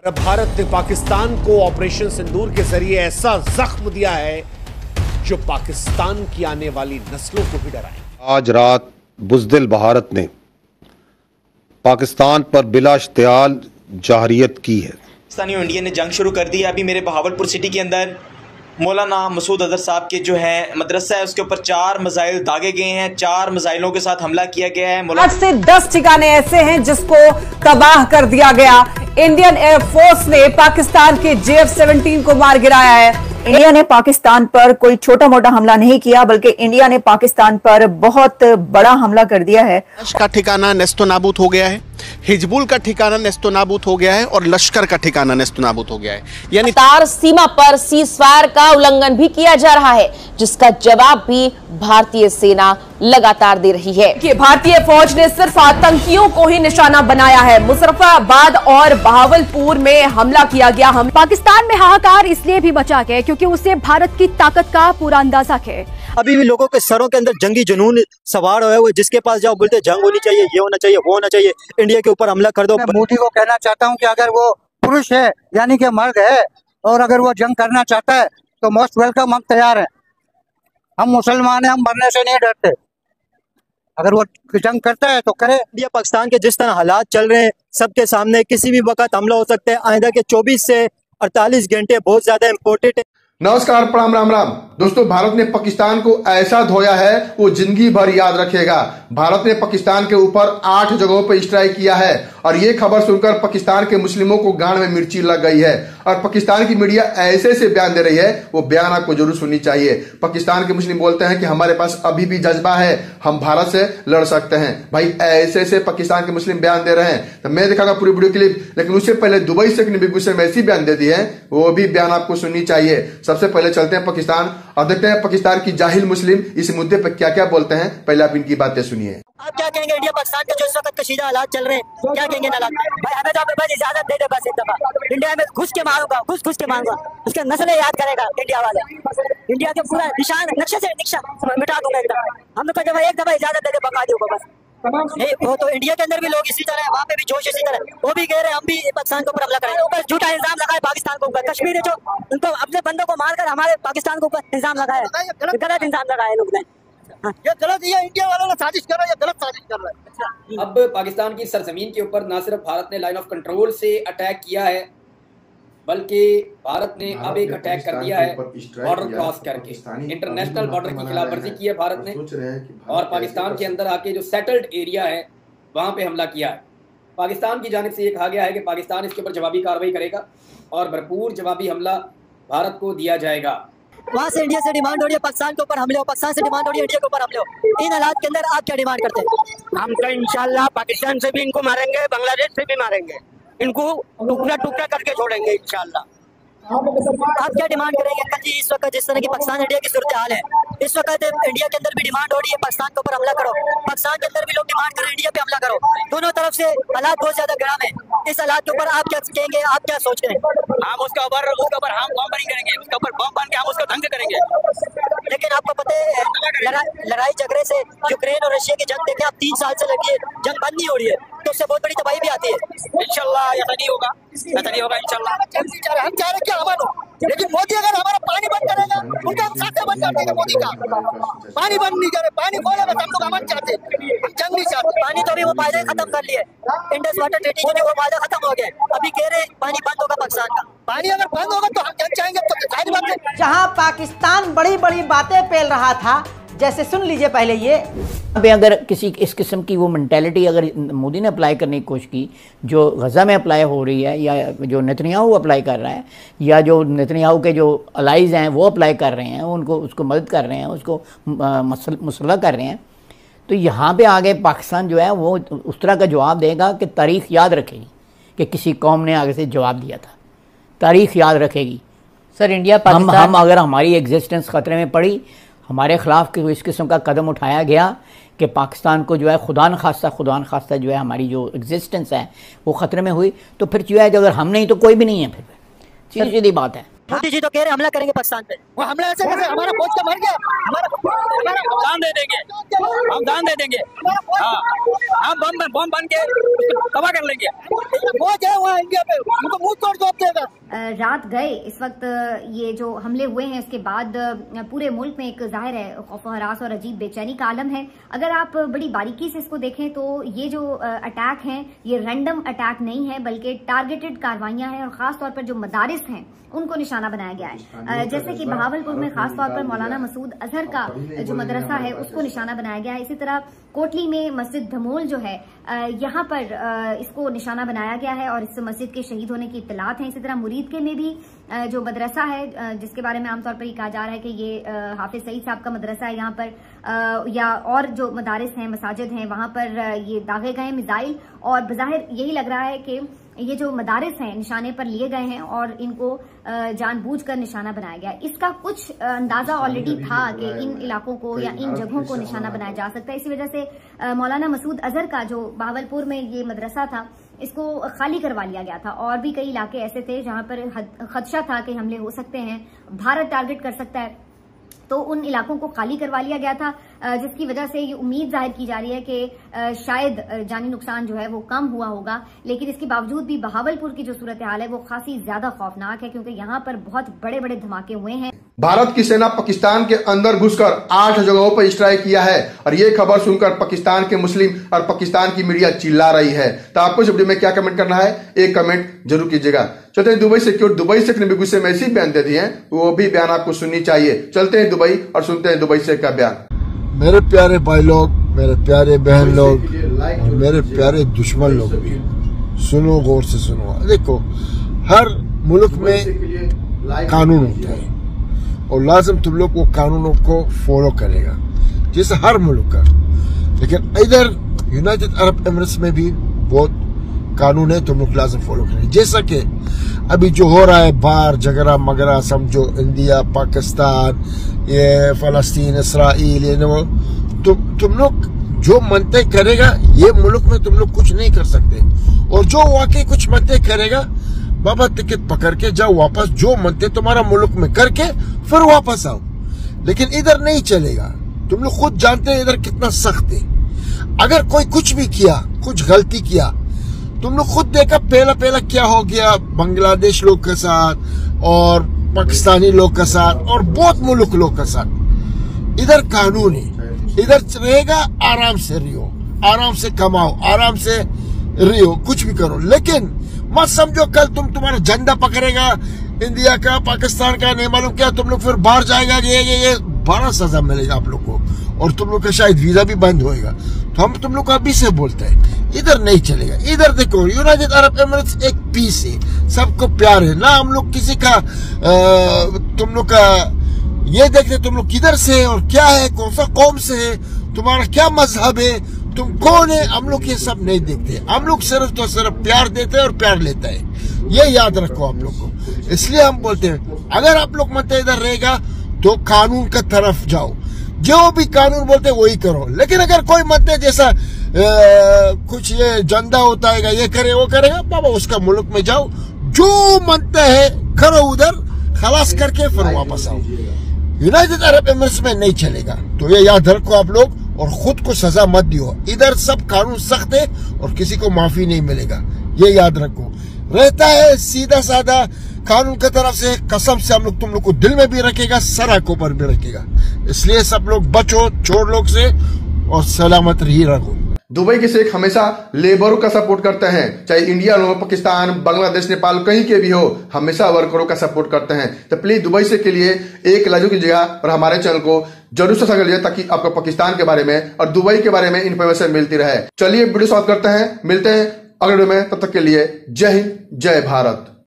भारत ने पाकिस्तान को ऑपरेशन सिंदूर के जरिए ऐसा जख्म दिया है जो पाकिस्तान की आने वाली नस्लों को भी डराए। आज रात बुज़दिल भारत ने पाकिस्तान पर बिला इश्तियाल जाहरियत की है। पाकिस्तानी इंडिया ने जंग शुरू कर दी है। अभी मेरे बहावलपुर सिटी के अंदर मौलाना मसूद अजहर साहब के जो है मदरसा है उसके ऊपर 4 मिसाइल दागे गए हैं। 4 मिसाइलों के साथ हमला किया गया है। 8 से 10 ठिकाने ऐसे हैं जिसको तबाह कर दिया गया। इंडियन एयरफोर्स ने पाकिस्तान के JF-17 को मार गिराया है। इंडिया ने पाकिस्तान पर कोई छोटा मोटा हमला नहीं किया, बल्कि इंडिया ने पाकिस्तान पर बहुत बड़ा हमला कर दिया है। का ठिकाना नेस्तो नाबूद हो गया है, हिजबुल का ठिकाना नेस्तो नाबूद हो गया है और लश्कर का ठिकाना नेस्तो नाबूद हो गया है। यानी सीमा पर सीजफायर का उल्लंघन भी किया जा रहा है, जिसका जवाब भी भारतीय सेना लगातार दे रही है। कि भारतीय फौज ने सिर्फ आतंकियों को ही निशाना बनाया है। मुजफ्फराबाद और बहावलपुर में हमला किया गया। पाकिस्तान में हाहाकार इसलिए भी मचा है क्योंकि उसे भारत की ताकत का पूरा अंदाजा है। अभी भी लोगों के सरों के अंदर जंगी जुनून सवार हुए हुए, जिसके पास जाओ बोलते जंग होनी चाहिए, ये होना चाहिए, वो होना चाहिए, इंडिया के ऊपर हमला कर दो। मैं मोदी को कहना चाहता हूं कि अगर वो पुरुष है यानी कि मर्द है और अगर वो जंग करना चाहता है तो मोस्ट वेलकम, हम तैयार हैं। हम मुसलमान हैं, हम मरने से नहीं डरते। अगर वो जंग करता है तो करे। इंडिया पाकिस्तान के जिस तरह हालात चल रहे हैं, सबके सामने किसी भी वक्त हमला हो सकता है। आइंदा के 24 से 48 घंटे बहुत ज्यादा इम्पोर्टेंट है। नमस्कार, प्रणाम, राम राम। दोस्तों, भारत ने पाकिस्तान को ऐसा धोया है वो जिंदगी भर याद रखेगा। भारत ने पाकिस्तान के ऊपर 8 जगहों पर स्ट्राइक किया है और ये खबर सुनकर पाकिस्तान के मुस्लिमों को गांड में मिर्ची लग गई है और पाकिस्तान की मीडिया ऐसे से बयान दे रही है, वो बयान आपको जरूर सुननी चाहिए। पाकिस्तान के मुस्लिम बोलते हैं कि हमारे पास अभी भी जज्बा है, हम भारत से लड़ सकते हैं। भाई, ऐसे से पाकिस्तान के मुस्लिम बयान दे रहे हैं तो मैं दिखाऊंगा पूरी वीडियो क्लिप, लेकिन उससे पहले दुबई से बेगूसराय में ऐसी बयान दे दी है, वो भी बयान आपको सुननी चाहिए। सबसे पहले चलते हैं पाकिस्तान और देखते हैं पाकिस्तान की जाहिल मुस्लिम इस मुद्दे पर क्या क्या बोलते हैं। पहले आप इनकी बातें सुनिए। आप क्या कहेंगे इंडिया पाकिस्तान के जो इस वक्त कशीदा हालात चल रहे हैं, क्या कहेंगे हालात? भाई, हमें तो बस इजाजत दे दे, बस एक दफा इंडिया में घुस के मारूंगा, घुस के मारूंगा, उसके नस्लें याद करेगा इंडिया वाले। इंडिया के पूरा निशान नक्शे से नक्शा मिटा दूंगा एकदम। हम तो जब एक दफा इजाजत दे दे बका दूंगा बस। नहीं, वो तो इंडिया के अंदर भी लोग इसी तरह है, वहाँ पे भी जोश इसी तरह, वो भी कह रहे हैं हम भी पाकिस्तान के ऊपर हमला करेंगे। ऊपर झूठा इल्जाम लगाए पाकिस्तान के ऊपर। कश्मीर जो उनको अपने बंदों को मारकर हमारे पाकिस्तान के ऊपर इल्जाम लगाया, गलत इल्जाम लगाया लोग ने। ये गलत, ये इंडिया वालों ने साजिश कर रहा है, ये गलत साजिश कर रहा है। अब पाकिस्तान की सरजमीन के ऊपर न सिर्फ भारत ने लाइन ऑफ कंट्रोल से अटैक किया है, बल्कि भारत ने अब एक अटैक कर दिया है बॉर्डर क्रॉस करके। इंटरनेशनल बॉर्डर की खिलाफ वर्जी की है भारत ने और पाकिस्तान के अंदर आके जो सेटल्ड एरिया है वहाँ पे हमला किया है। पाकिस्तान की जानिब से ये कहा गया है कि पाकिस्तान इसके ऊपर जवाबी कार्रवाई करेगा और भरपूर जवाबी हमला भारत को दिया जाएगा। वहाँ से इंडिया से डिमांड हो रही है पाकिस्तान के ऊपर हमले हो, पाकिस्तान से डिमांड हो रही है इंडिया के ऊपर हमले हो। इन हालात के अंदर आप क्या डिमांड करते हैं? हम तो इंशाल्लाह पाकिस्तान से भी इनको मारेंगे, बांग्लादेश से भी मारेंगे, इनको टुकड़ा टुकड़ा करके छोड़ेंगे इंशाल्लाह। आप क्या डिमांड करेंगे? कल जी इस वक्त जिस तरह की पाकिस्तान इंडिया की सूरत हाल है, इस वक्त इंडिया के अंदर भी डिमांड हो रही है पाकिस्तान के ऊपर हमला करो, पाकिस्तान के अंदर भी लोग डिमांड करें इंडिया पे हमला करो। दोनों तरफ से हालात बहुत ज्यादा गर्म है। इस हालात के ऊपर आप क्या कहेंगे, आप क्या सोच रहे हैं? हम उसके ऊपर हम बॉम्ब करेंगे, उसके ऊपर बॉम्ब बन के हम उसको दंग करेंगे। लेकिन आपको पता है लड़ाई झगड़े से यूक्रेन और रशिया की जंग देखे आप 3 साल से लगी है, जंग बंद नहीं हो रही है, तो उससे बहुत बड़ी तबाही भी आती है। इंशाल्लाह ऐसा नहीं होगा, ऐसा नहीं होगा इंशाल्लाह। हम चाह रहे क्या अमन हो, लेकिन मोदी अगर हमारा पानी बंद करेगा उनका हम साथ बंद कर देंगे। मोदी का पानी बंद नहीं करे, पानी खोले, बस हम लोग अमन चाहते, हम जंग नहीं चाहते। पानी तो अभी वो वायदे खत्म कर लिए, इंडस वाटर ट्रीटी जो वो वायदा खत्म हो गया, अभी कह रहे पानी बंद होगा पाकिस्तान का। पानी अगर बंद होगा तो हम जंग चाहेंगे, तो जाहिर बात है। जहां पाकिस्तान बड़ी बड़ी बातें पेल रहा था, जैसे सुन लीजिए पहले ये अगर किसी इस किस्म की वो मेंटालिटी अगर मोदी ने अप्लाई करने की कोशिश की, जो गज़ा में अप्लाई हो रही है या जो नेतन्याहू अप्लाई कर रहा है या जो नेतन्याहू के जो अलाइज हैं वो अप्लाई कर रहे हैं, उनको उसको मदद कर रहे हैं, उसको मुसल्लह कर रहे हैं, तो यहाँ पे आगे पाकिस्तान जो है वो उस तरह का जवाब देगा कि तारीख़ याद रखेगी कि किसी कौम ने आगे से जवाब दिया था। तारीख़ याद रखेगी। सर, इंडिया हम अगर हमारी एग्जिस्टेंस ख़तरे में पड़ी, हमारे ख़िलाफ़ इस किस्म का कदम उठाया गया कि पाकिस्तान को जो है खुदा न खास्ता जो है हमारी जो एग्जिस्टेंस है वो ख़तरे में हुई, तो फिर जो है अगर हम नहीं तो कोई भी नहीं है। फिर सीधी बात है। मोदी जी तो कह रहे हमला करेंगे पाकिस्तान पे। वो हमला ऐसे कैसे? हमारा फौज का मर गया, हमारा दान दे देंगे, हम दान दे देंगे। हाँ, हम बम बन के तबाह कर लेंगे। फौज है वहाँ इंडिया पे, उनको मुंह तोड़ दो। रात गए, इस वक्त ये जो हमले हुए हैं उसके बाद पूरे मुल्क में एक जाहिर है खौफ हरास और अजीब बेचैनी का आलम है। अगर आप बड़ी बारीकी से इसको देखें तो ये जो अटैक हैं ये रैंडम अटैक नहीं है, बल्कि टारगेटेड कार्रवाइयां हैं और खास तौर पर जो मदारिस हैं उनको निशाना बनाया गया है। जैसे कि बहावलपुर में खास तौर पर मौलाना मसूद अजहर का जो मदरसा है उसको निशाना बनाया गया है। इसी तरह कोटली में मस्जिद धमोल जो है यहाँ पर इसको निशाना बनाया गया है और इस मस्जिद के शहीद होने की इत्तलात है। इसी तरह मुरीदके में भी जो मदरसा है जिसके बारे में आमतौर पर ये कहा जा रहा है कि ये हाफिज सईद साहब का मदरसा है, यहाँ पर या और जो मदारिस हैं मसाजिद हैं वहां पर ये दागे गए मिसाइल और बज़ाहिर यही लग रहा है कि ये जो मदारिस हैं निशाने पर लिए गए हैं और इनको जानबूझकर निशाना बनाया गया। इसका कुछ अंदाजा ऑलरेडी था कि इन इलाकों को या इन जगहों को निशाना बनाया जा सकता है। इसी वजह से मौलाना मसूद अजहर का जो बहावलपुर में ये मदरसा था इसको खाली करवा लिया गया था और भी कई इलाके ऐसे थे जहां पर खदशा था कि हमले हो सकते हैं, भारत टारगेट कर सकता है, तो उन इलाकों को खाली करवा लिया गया था, जिसकी वजह से ये उम्मीद जाहिर की जा रही है कि शायद जानी नुकसान जो है वो कम हुआ होगा। लेकिन इसके बावजूद भी बहावलपुर की जो सूरत हाल है वो खासी ज्यादा खौफनाक है क्योंकि यहाँ पर बहुत बड़े बड़े धमाके हुए हैं। भारत की सेना पाकिस्तान के अंदर घुसकर 8 जगहों पर स्ट्राइक किया है और ये खबर सुनकर पाकिस्तान के मुस्लिम और पाकिस्तान की मीडिया चिल्ला रही है। तो आपको इस वीडियो में क्या कमेंट करना है, एक कमेंट जरूर कीजिएगा। चलते हैं दुबई से, क्यों दुबई से ने भी गुस्से में ऐसी बयान दे दिए हैं, वो भी बयान आपको सुननी चाहिए। चलते हैं दुबई और सुनते हैं दुबई से का बयान। मेरे प्यारे भाई लोग, मेरे प्यारे बहन लोग और मेरे प्यारे दुश्मन लोग भी सुनो, गौर से सुनो। देखो, हर मुल्क में कानून होता है और लाजम तुम लोग वो कानूनों को फॉलो करेगा, जैसे हर मुल्क का। लेकिन इधर यूनाइटेड अरब एमिरेट्स में भी बहुत कानून है, तुम लोग लाजम फॉलो करें। जैसा कि अभी जो हो रहा है बाहर झगड़ा मगरा, समझो इंडिया पाकिस्तान, ये फलस्तीन इसराइल, ये तुम लोग जो मनते करेगा ये मुल्क में तुम लोग कुछ नहीं कर सकते। और जो वाकई कुछ मनते करेगा, बाबा टिकट पकड़ के जाओ वापस, जो मनते तुम्हारा मुल्क में करके फिर वापस आओ। लेकिन इधर नहीं चलेगा, तुम लोग खुद जानते हैं इधर कितना सख्त है। अगर कोई कुछ भी किया, कुछ गलती किया, तुम लोग खुद देखा पहला क्या हो गया बांग्लादेश लोग के साथ और पाकिस्तानी लोग के साथ और बहुत मुल्क लोग के साथ। इधर कानून है, इधर रहेगा, आराम से रियो, आराम से कमाओ, आराम से रियो, कुछ भी करो। लेकिन मत समझो कल तुम्हारा झंडा पकड़ेगा इंडिया का पाकिस्तान का, नहीं मालूम क्या, तुम लोग फिर बाहर जाएगा, ये बड़ा सजा मिलेगा आप लोग को और तुम लोग का शायद वीजा भी बंद होएगा। तो हम तुम लोग अभी से बोलते हैं इधर नहीं चलेगा। इधर देखो, यूनाइटेड अरब एमिरेट्स एक पीस है, सबको प्यार है ना। हम लोग किसी का तुम लोग का ये देखते तुम लोग किधर से और क्या है, कौन सा कौम से है, तुम्हारा क्या मजहब है, तुम कौन है, हम लोग ये सब नहीं देखते। हम लोग सिर्फ तो सिर्फ प्यार देते हैं और प्यार लेता है, ये याद रखो आप लोग को। इसलिए हम बोलते हैं अगर आप लोग मत इधर रहेगा तो कानून का तरफ जाओ, जो भी कानून बोलते वही करो। लेकिन अगर कोई मत जैसा कुछ ये झंडा होता है, ये करे वो करेगा, बाबा उसका मुल्क में जाओ, जो मनता है करो, उधर खलास करके फिर वापस आओ। यूनाइटेड अरब एमिरेट्स में नहीं चलेगा, तो ये याद रखो आप लोग और खुद को सजा मत दियो। इधर सब कानून सख्त है और किसी को माफी नहीं मिलेगा, ये याद रखो। रहता है सीधा साधा कानून की तरफ से, कसम से हम लोग तुम लोग को दिल में भी रखेगा, सराखों पर भी रखेगा। इसलिए सब लोग बचो चोर लोग से और सलामत ही रहो। दुबई के शेख हमेशा लेबरों का सपोर्ट करते हैं, चाहे इंडिया हो, पाकिस्तान, बांग्लादेश, नेपाल, कहीं के भी हो, हमेशा वर्करों का सपोर्ट करते हैं। तो प्लीज दुबई से के लिए एक लाइक कीजिएगा और हमारे चैनल को जरूर सब्सक्राइब कीजिए ताकि आपको पाकिस्तान के बारे में और दुबई के बारे में इन्फॉर्मेशन मिलती रहे। चलिए वीडियो समाप्त करते हैं, मिलते हैं अगले वीडियो में, तब तक के लिए जय हिंद, जय भारत।